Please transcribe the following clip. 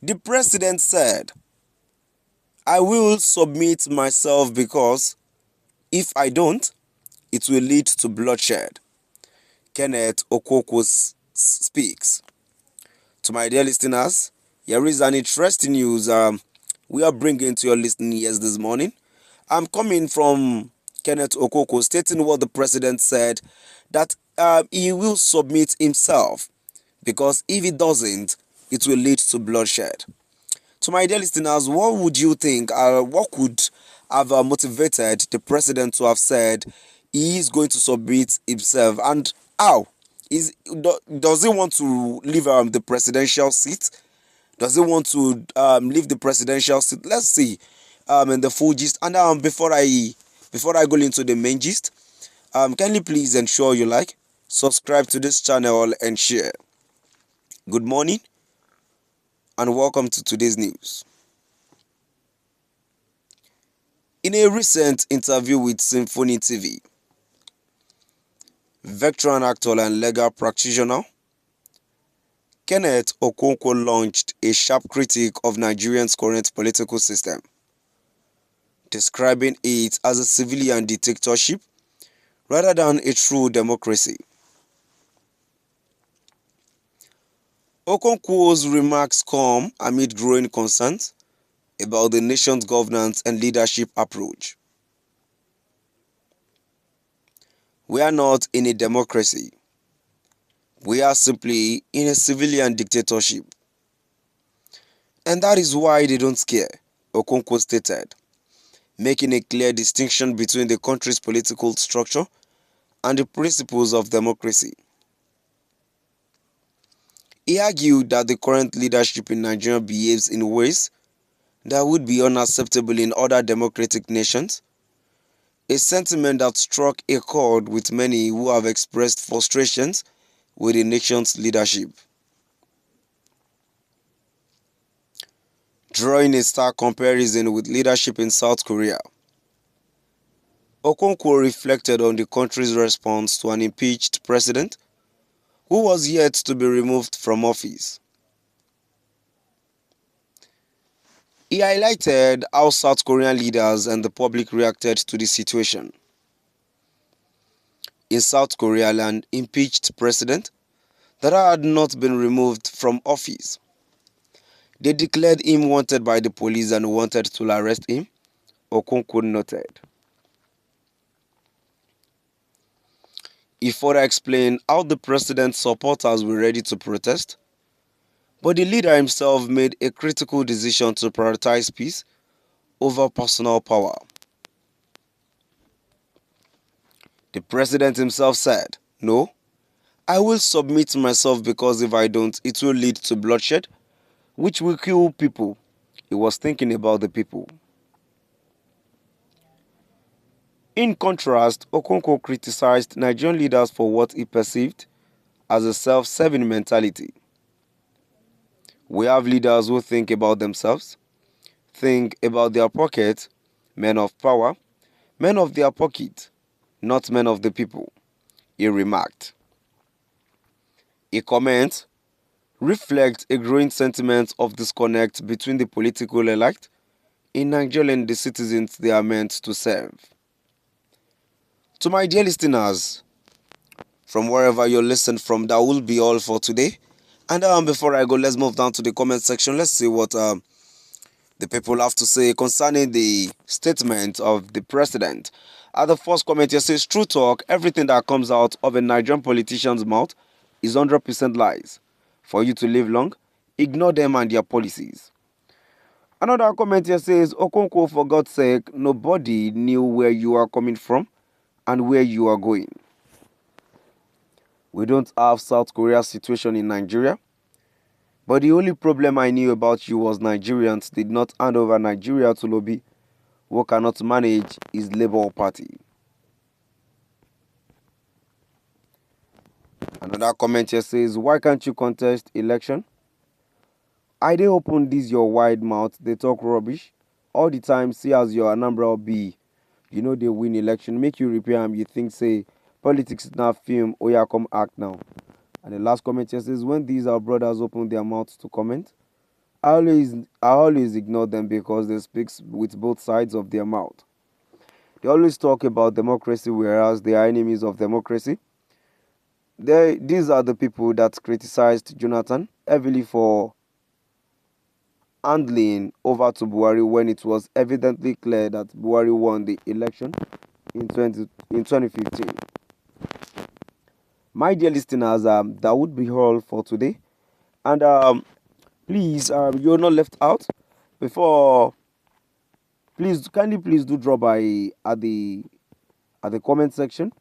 The president said, "I will submit myself because if I don't, it will lead to bloodshed." Kenneth Okonkw speaks. To my dear listeners, here is an interesting news we are bringing to your listening ears this morning. I'm coming from Kenneth Okonkw stating what the president said, that he will submit himself because if he doesn't, it will lead to bloodshed. To my dear listeners, what would you think? What could have motivated the president to have said he is going to submit himself, and how? Does he want to leave the presidential seat? Does he want to leave the presidential seat? Let's see in the full gist. And before I go into the main gist, can you please ensure you like, subscribe to this channel and share. Good morning and welcome to today's news. In a recent interview with Symphony TV, veteran actor and legal practitioner Kenneth Okonkw launched a sharp critique of Nigeria's current political system, describing it as a civilian dictatorship rather than a true democracy. Okonkw's remarks come amid growing concerns about the nation's governance and leadership approach. "We are not in a democracy. We are simply in a civilian dictatorship. And that is why they don't care," Okonkw stated, making a clear distinction between the country's political structure and the principles of democracy. He argued that the current leadership in Nigeria behaves in ways that would be unacceptable in other democratic nations, a sentiment that struck a chord with many who have expressed frustrations with the nation's leadership. Drawing a stark comparison with leadership in South Korea, Okonkw reflected on the country's response to an impeached president who was yet to be removed from office. He highlighted how South Korean leaders and the public reacted to the situation. In South Korea, an impeached president that had not been removed from office, they declared him wanted by the police and wanted to arrest him, Okonkw noted. He further explained how the president's supporters were ready to protest, but the leader himself made a critical decision to prioritize peace over personal power. The president himself said, "No, I will submit myself because if I don't, it will lead to bloodshed, which will kill people." He was thinking about the people. In contrast, Okonkw criticized Nigerian leaders for what he perceived as a self-serving mentality. "We have leaders who think about themselves, think about their pocket, men of power, men of their pocket, not men of the people," he remarked. A comment reflects a growing sentiment of disconnect between the political elite in Nigeria and the citizens they are meant to serve. To my dear listeners, from wherever you're listening from, that will be all for today. And before I go, let's move down to the comment section. Let's see what the people have to say concerning the statement of the president. The first comment here says, "True talk, everything that comes out of a Nigerian politician's mouth is 100% lies. For you to live long, ignore them and their policies." Another comment here says, "Okonkw, for God's sake, nobody knew where you are coming from and where you are going. We don't have South Korea situation in Nigeria. But the only problem I knew about you was Nigerians did not hand over Nigeria to lobby who cannot manage his Labour Party." Another comment here says, "Why can't you contest election? I dey open this your wide mouth, they talk rubbish all the time, see as your Anambra be. You know they win election, make you repair am, you think say politics na film, oya come act now." And the last comment here says, "When these our brothers open their mouths to comment, I always ignore them because they speak with both sides of their mouth. They always talk about democracy, whereas they are enemies of democracy. These are the people that criticized Jonathan heavily for handling over to Buhari when it was evidently clear that Buhari won the election in 2015. My dear listeners, that would be all for today. And please, you're not left out. Before, please, kindly please do drop by at the comment section